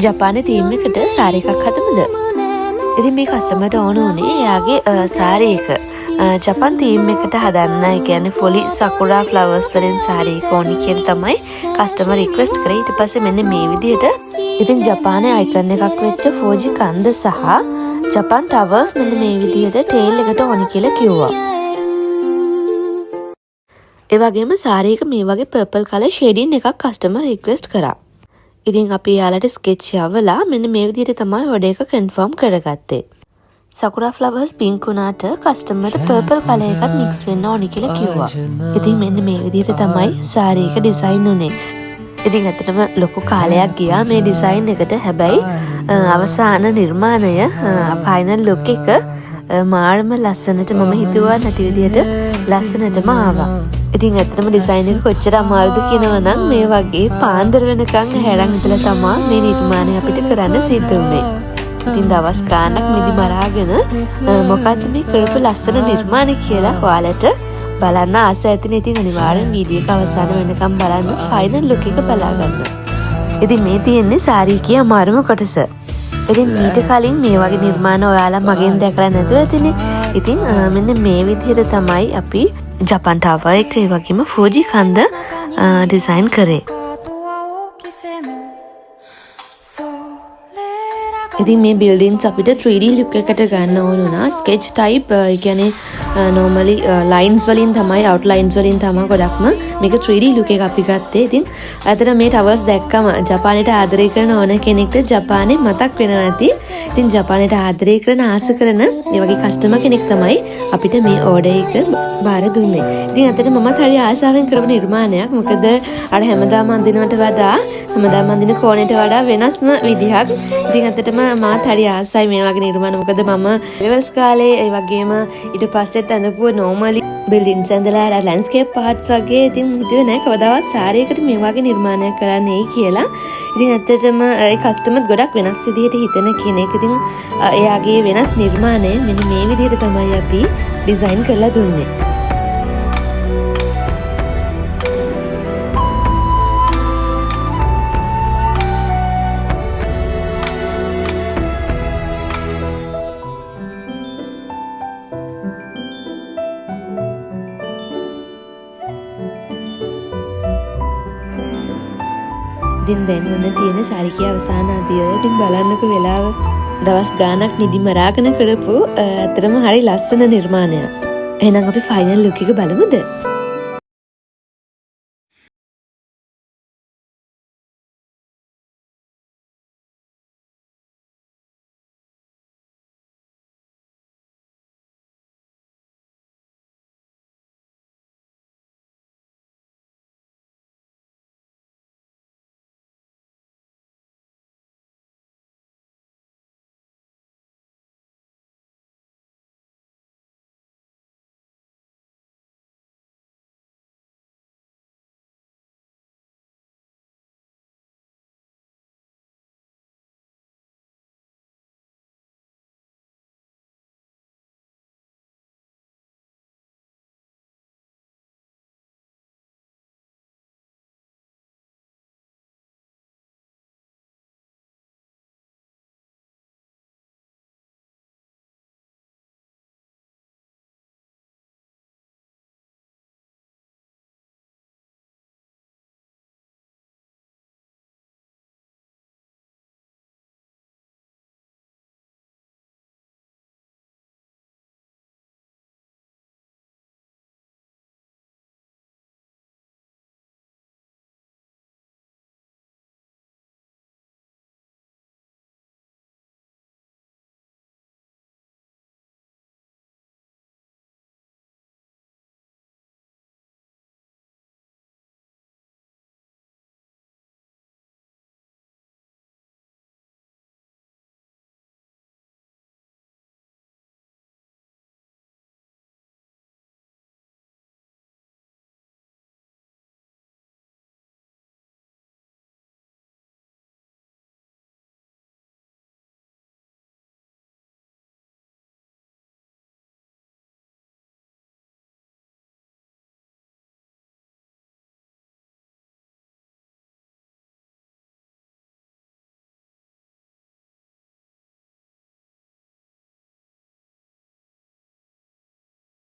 ජපානයේ theme එකට සාරි එකක් හදමුද? ඉතින් මේ කස්ටමර්ට ඕන උනේ එයාගේ සාරි එක ජපාන් තීම් එකට හදන්න. ඒ කියන්නේ ෆොලි සකුරා ෆ්ලවර්ස් වලින් සාරි එක ඕනි කියලා තමයි කස්ටමර් රික්වෙස්ට් කරේ. ඊට පස්සේ මෙන්න මේ විදිහට ඉතින් ජපානයේ අයිකන් එකක් වෙච්ච ෆෝජි කන්ද සහ ජපාන් ටවර්ස් මෙන්න මේ විදිහට ටේල් එකට ඕනි කියලා කිව්වා. ඒ වගේම සාරි එක මේ වගේ පර්පල් කලර් ෂේඩින් එකක් කස්ටමර් රික්වෙස්ට් කරා. ඉතින් අපි යාලට ස්කෙච් යවලා මෙන්න මේ විදිහට තමයි ඔඩර් එක කන්ෆර්ම් කරගත්තේ. සකුරා ෆ්ලවර්ස් පින්ක් උනාට කස්ටමර්ට පර්පල් කලර් එකත් මික්ස් වෙන්න ඕනි කියලා කිව්වා. ඉතින් මෙන්න මේ විදිහට තමයි සාරි එක ඩිසයින් උනේ. ඉතින් ඇත්තටම ලොකු කාලයක් ගියා මේ ඩිසයින් එකට. හැබැයි අවසාන නිර්මාණය ෆයිනල් ලුක් එක මාර්ම ලස්සනට මම හිතුවා නැති විදිහට ලස්සනටම ආවා. ඉතින් ඇත්තටම ඩිසයින් එක කොච්චර අමාරුද කියනවා නම් මේ වගේ පාන්දර වෙනකන් හැරන් ඉඳලා තමයි මේ නිර්මාණය අපිට කරන්න සිද්ධ වුනේ. ඉතින් දවස් ගාණක් නිදි මරාගෙන මොකද්ද මේ කරපු ලස්සන නිර්මාණය කියලා ඔයාලට බලන්න ආස ඇතිනේ. ඉතින් අනිවාර්යෙන් වීඩියෝ එක අවසාන වෙනකම් බලන්න ෆයිනල් ලුක් එක බලා ගන්න. ඉතින් මේ තියෙන්නේ සාරි කිය අමාරුම කොටස. ඉතින් මීට කලින් මේ වගේ නිර්මාණ ඔයාලා මගෙන් දැකලා නැතුව ඇතිනේ. ඉතින් මෙන්න මේ විදිහට තමයි අපි ජපාන් ටාවර් එක ඒ වගේම ෆූජි කන්ද ඩිසයින් කරේ. ඉතින් මේ බිල්ඩින්ස් අපිට 3D ලුක් එකකට ගන්න ඕන වුණා. ස්කෙච් ටයිප් ඒ කියන්නේ normally lines වලින් තමයි outlines වලින් තමයි ගොඩක්ම මේක 3D ලුක් එක අපි ගත්තේ. ඉතින් අතන මේ ටවර්ස් දැක්කම ජපානයට ආදරය කරන ඕන කෙනෙක්ට ජපානේ මතක් වෙනවා ඇති. ඉතින් ජපානයට ආදරය කරන ආස කරන මේ වගේ කස්ටමර් කෙනෙක් තමයි අපිට මේ ඕඩර් එක බාර දුන්නේ. ඉතින් අතන මමත් හරි ආසාවෙන් කරපු නිර්මාණයක්. මොකද අර හැමදාම අඳිනවට වඩා හැමදාම අඳින කෝණයට වඩා වෙනස්ම විදිහක්. ඉතින් අතටම මාත් හරි ආසයි මේ වගේ නිර්මාණ. මොකද මම ලෙවල්ස් කාලේ ඒ වගේම ඊට පස්සෙත් අඳපුව normally buildings ඇඳලා අර landscape parts වගේ. ඉතින් හිතුවේ නෑ කවදාවත් සාරියකට මේ වගේ නිර්මාණයක් කරන්නයි කියලා. ඉතින් ඇත්තටම ඒ කස්ටමර්ත් ගොඩක් වෙනස් විදිහට හිතන කෙනෙක්. ඉතින් එයාගේ වෙනස් නිර්මාණය මෙන්න මේ විදිහට තමයි අපි ඩිසයින් කරලා දුන්නේ. ඉතින් දැන් ඔන්න තියෙන සාරිකේ අවසාන අදිය. ඉතින් බලන්නකෝ වෙලාව. දවස් ගාණක් නිදි මරාගෙන කරපු අතරම හරි ලස්සන නිර්මාණයක්. එහෙනම් අපි ෆයිනල් ලුක් එක බලමුද?